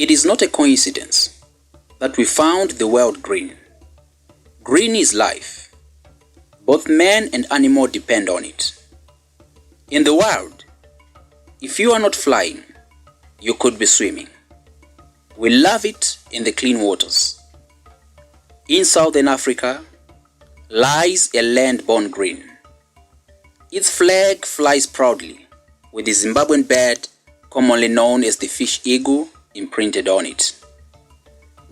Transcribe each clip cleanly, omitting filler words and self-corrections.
It is not a coincidence that we found the world green. Green is life. Both man and animal depend on it. In the wild, if you are not flying, you could be swimming. We love it in the clean waters. In Southern Africa lies a land born green. Its flag flies proudly with the Zimbabwean bird commonly known as the fish eagle imprinted on it.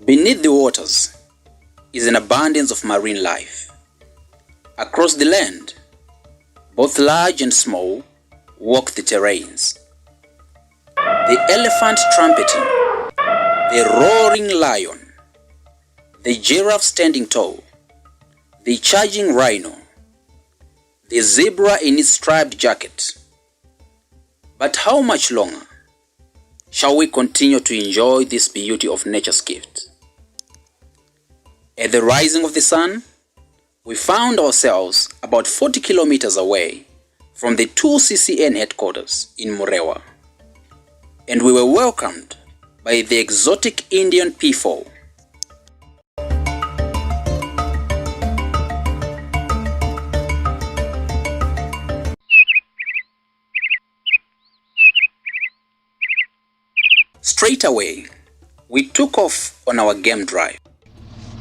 Beneath the waters is an abundance of marine life. Across the land, both large and small walk the terrains. The elephant trumpeting, the roaring lion, the giraffe standing tall, the charging rhino, the zebra in its striped jacket. But how much longer shall we continue to enjoy this beauty of nature's gift? At the rising of the sun, we found ourselves about 40 kilometers away from the 2CCN headquarters in Murewa, and we were welcomed by the exotic Indian P4. Straight away, we took off on our game drive.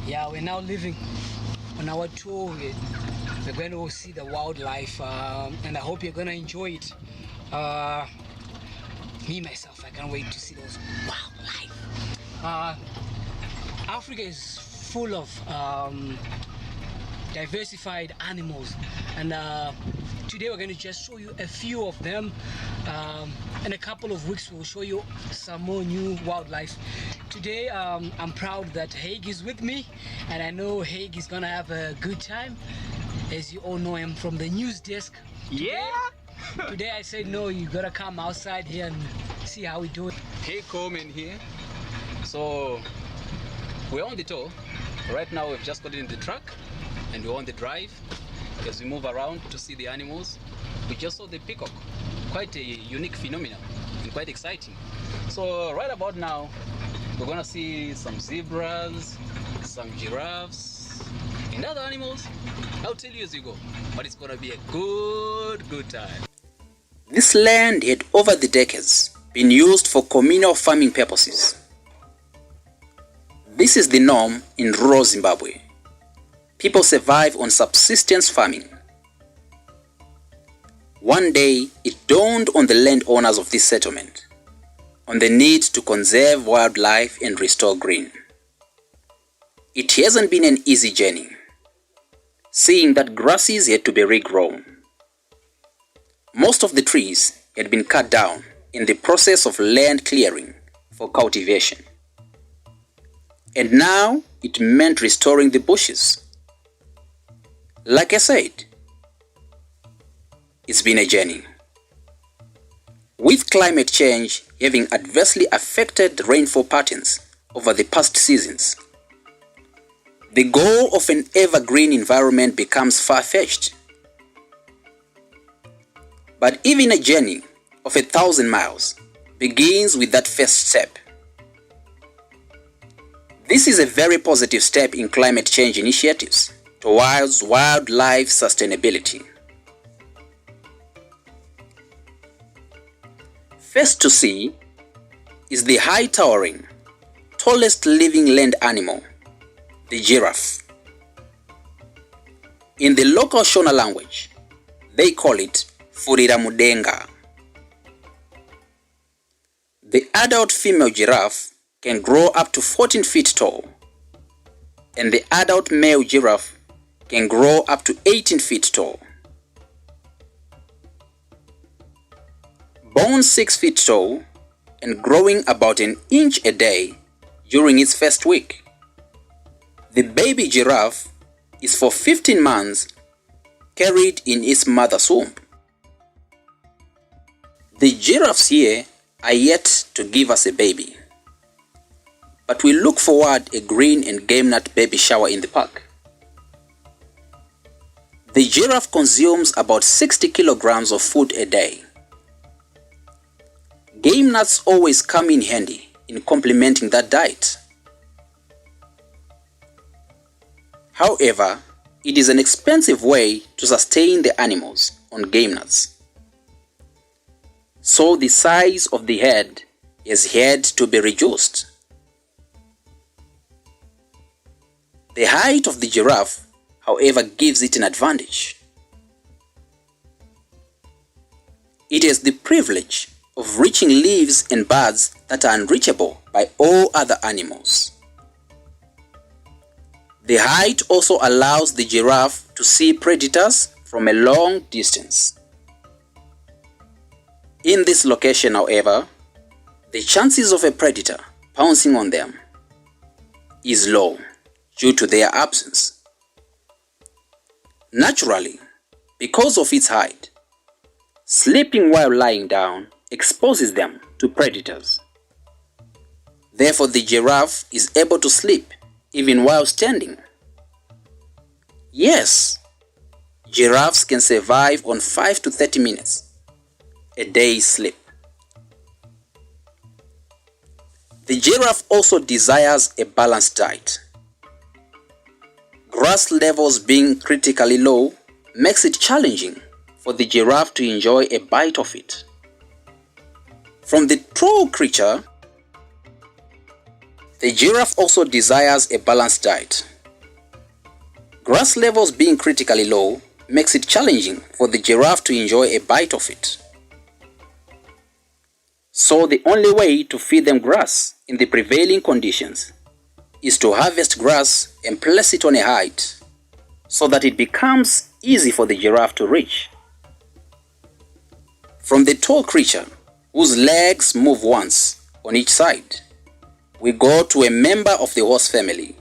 Yeah, we're now leaving on our tour. We're going to see the wildlife, and I hope you're going to enjoy it. Me, myself, I can't wait to see those wildlife. Africa is full of diversified animals, and today we're going to just show you a few of them. In a couple of weeks we'll show you some more new wildlife. Today I'm proud that Haig is with me, and I know Haig is gonna have a good time. As you all know, I'm from the news desk. Today I said, no, you gotta come outside here and see how we do it. Hey, Coleman here. So we're on the tour. Right now we've just got in the truck and we're on the drive as we move around to see the animals. We just saw the peacock, quite a unique phenomenon and quite exciting. So right about now we're gonna see some zebras, some giraffes and other animals. I'll tell you as you go, but it's gonna be a good time. This land had over the decades been used for communal farming purposes. This is the norm in rural Zimbabwe. People survive on subsistence farming. One day, it dawned on the landowners of this settlement on the need to conserve wildlife and restore green. It hasn't been an easy journey, seeing that grasses had to be regrown. Most of the trees had been cut down in the process of land clearing for cultivation. And now it meant restoring the bushes. Like I said, it's been a journey. With climate change having adversely affected rainfall patterns over the past seasons, the goal of an evergreen environment becomes far-fetched. But even a journey of 1,000 miles begins with that first step. This is a very positive step in climate change initiatives towards wildlife sustainability. First to see is the high-towering, tallest living land animal, the giraffe. In the local Shona language, they call it Furira Mudenga. The adult female giraffe can grow up to 14 feet tall, and the adult male giraffe can grow up to 18 feet tall. Born 6 feet tall and growing about an inch a day during its first week, the baby giraffe is for 15 months carried in its mother's womb. The giraffes here are yet to give us a baby, but we look forward a green and game nut baby shower in the park. The giraffe consumes about 60 kilograms of food a day. Game nuts always come in handy in complementing that diet. However, it is an expensive way to sustain the animals on game nuts. So the size of the head has had to be reduced. The height of the giraffe, however, gives it an advantage. It has the privilege of reaching leaves and buds that are unreachable by all other animals. The height also allows the giraffe to see predators from a long distance. In this location, however, the chances of a predator pouncing on them is low due to their absence. Naturally, because of its height, sleeping while lying down exposes them to predators. Therefore, the giraffe is able to sleep even while standing. Yes, giraffes can survive on 5 to 30 minutes a day's sleep. The giraffe also desires a balanced diet. Grass levels being critically low makes it challenging for the giraffe to enjoy a bite of it. From the tall creature, the giraffe also desires a balanced diet. Grass levels being critically low makes it challenging for the giraffe to enjoy a bite of it. So the only way to feed them grass in the prevailing conditions is to harvest grass and place it on a height so that it becomes easy for the giraffe to reach. From the tall creature, whose legs move once on each side, we go to a member of the horse family,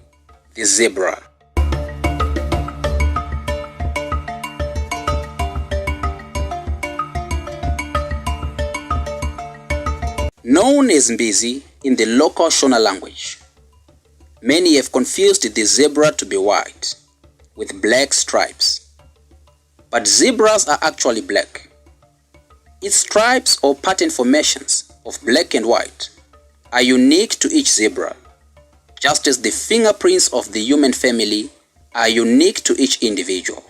the zebra. Known as Mbizi in the local Shona language, many have confused the zebra to be white with black stripes. But zebras are actually black. Its stripes or pattern formations of black and white are unique to each zebra, just as the fingerprints of the human family are unique to each individual.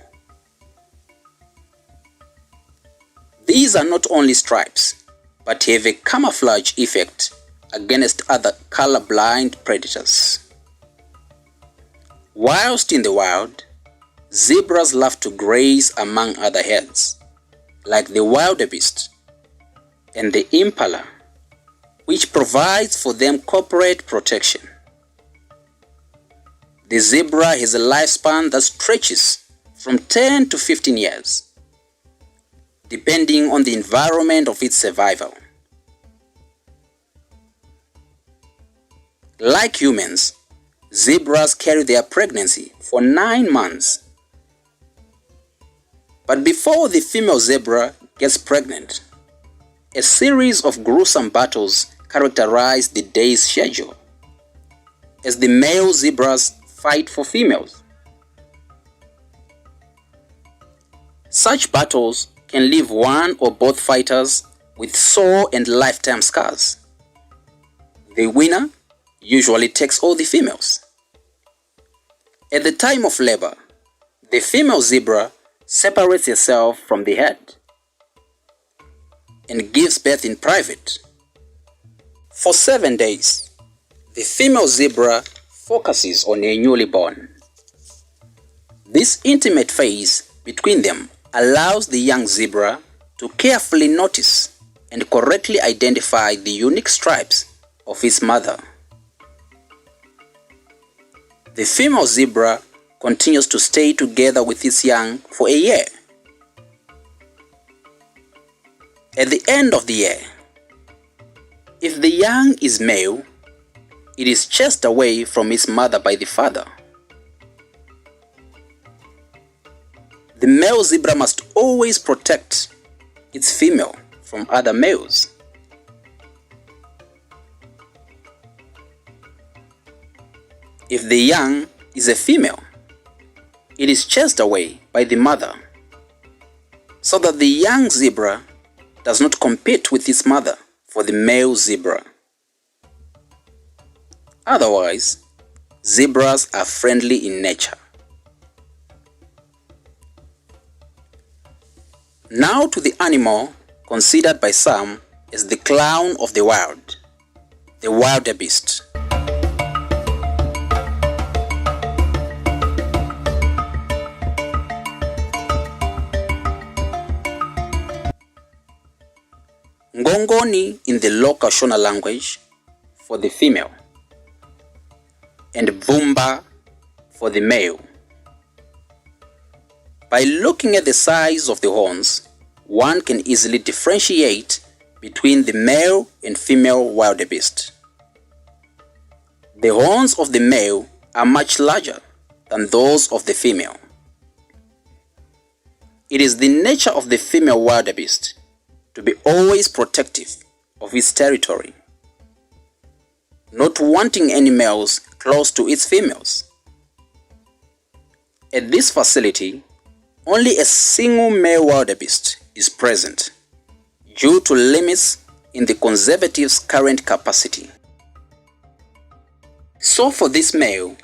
These are not only stripes, but have a camouflage effect against other color-blind predators. Whilst in the wild, zebras love to graze among other herds, like the wildebeest and the impala, which provides for them corporate protection. The zebra has a lifespan that stretches from 10 to 15 years, depending on the environment of its survival. Like humans, zebras carry their pregnancy for 9 months. But before the female zebra gets pregnant, a series of gruesome battles characterize the day's schedule, as the male zebras fight for females. Such battles can leave one or both fighters with sore and lifetime scars. The winner usually takes all the females. At the time of labor, the female zebra separates herself from the herd and gives birth in private. For 7 days, the female zebra focuses on a newly born. This intimate phase between them allows the young zebra to carefully notice and correctly identify the unique stripes of his mother. The female zebra continues to stay together with its young for a year. At the end of the year, if the young is male, it is chased away from its mother by the father. The male zebra must always protect its female from other males. If the young is a female, it is chased away by the mother, so that the young zebra does not compete with its mother for the male zebra. Otherwise, zebras are friendly in nature. Now to the animal considered by some as the clown of the wild, the wildebeest. Ngongoni in the local Shona language for the female, and Vumba for the male. By looking at the size of the horns, one can easily differentiate between the male and female wildebeest. The horns of the male are much larger than those of the female. It is the nature of the female wildebeest to be always protective of its territory, not wanting any males close to its females. At this facility, only a single male wildebeest is present due to limits in the conservative's current capacity. So for this male,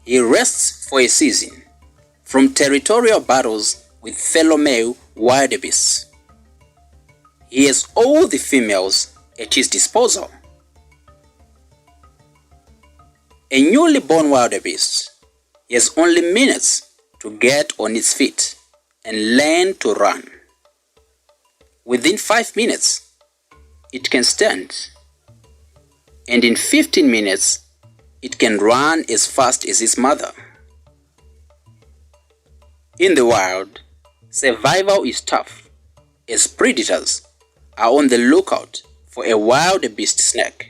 he rests for a season from territorial battles with fellow male wildebeests. He has all the females at his disposal. A newly born wildebeest has only minutes to get on its feet and learn to run. Within 5 minutes, it can stand, and in 15 minutes, it can run as fast as its mother. In the wild, survival is tough, as predators are on the lookout for a wildebeest snake.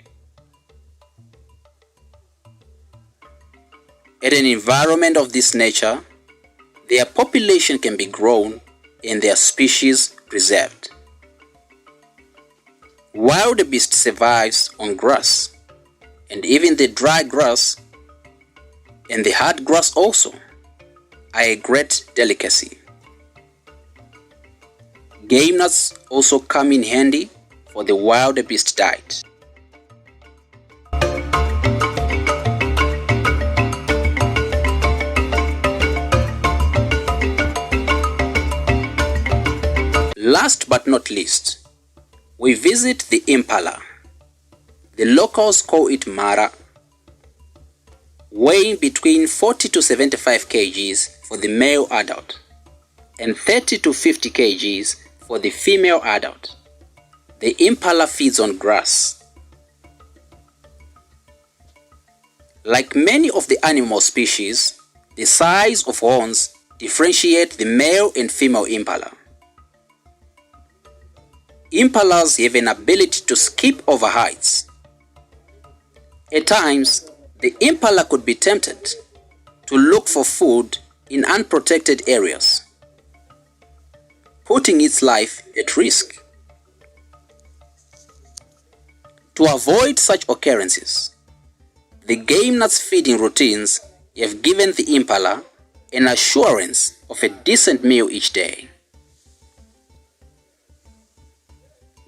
At an environment of this nature, their population can be grown and their species preserved. Wildebeest survives on grass, and even the dry grass and the hard grass also are a great delicacy. Game nuts also come in handy for the wildebeest diet. Last but not least, we visit the impala. The locals call it mara, weighing between 40 to 75 kgs for the male adult and 30 to 50 kgs for the female adult. The impala feeds on grass. Like many of the animal species, the size of horns differentiate the male and female impala. Impalas have an ability to skip over heights. At times, the impala could be tempted to look for food in unprotected areas, putting its life at risk. To avoid such occurrences, the game nuts feeding routines have given the impala an assurance of a decent meal each day.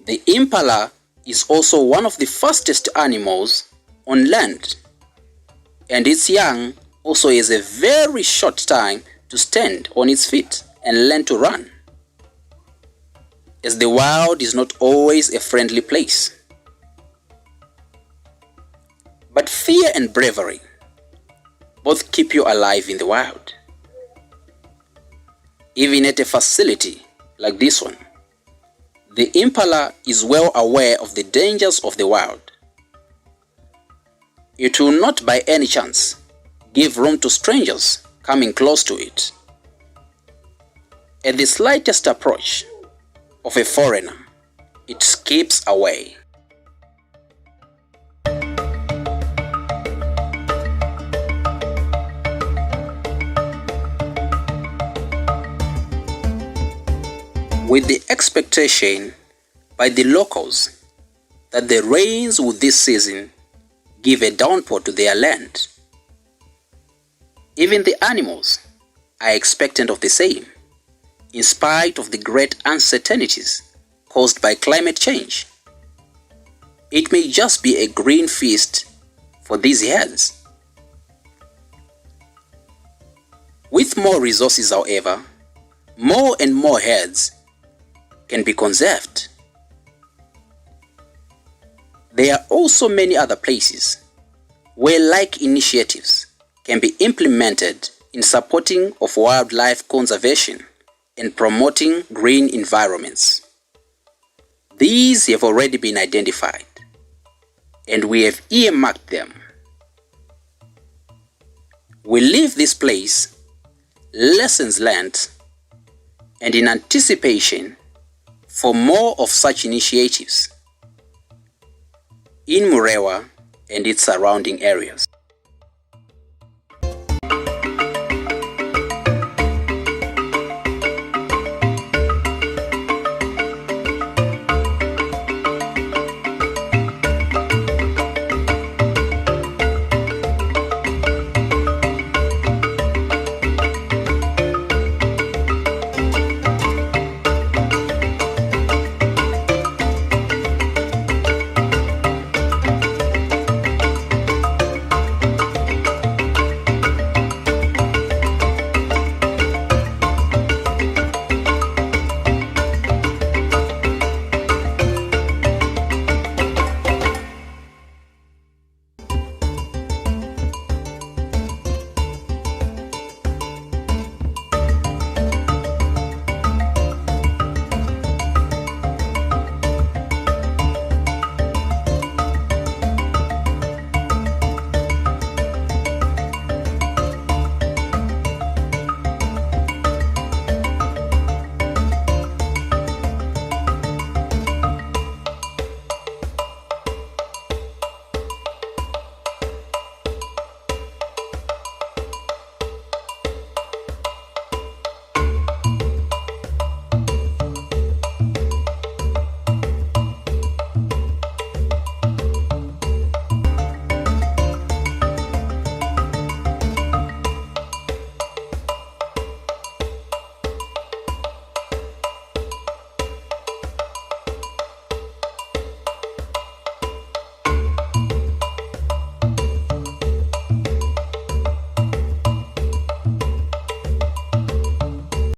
The impala is also one of the fastest animals on land, and its young also has a very short time to stand on its feet and learn to run, as the wild is not always a friendly place. But fear and bravery both keep you alive in the wild. Even at a facility like this one, the impala is well aware of the dangers of the wild. It will not by any chance give room to strangers coming close to it. At the slightest approach of a foreigner, it skips away. With the expectation by the locals that the rains would this season give a downpour to their land, even the animals are expectant of the same, in spite of the great uncertainties caused by climate change. It may just be a green feast for these herds. With more resources, however, more and more herds can be conserved. There are also many other places where like initiatives can be implemented in supporting of wildlife conservation and promoting green environments. These have already been identified, and we have earmarked them. We leave this place, lessons learned, and in anticipation for more of such initiatives in Murewa and its surrounding areas.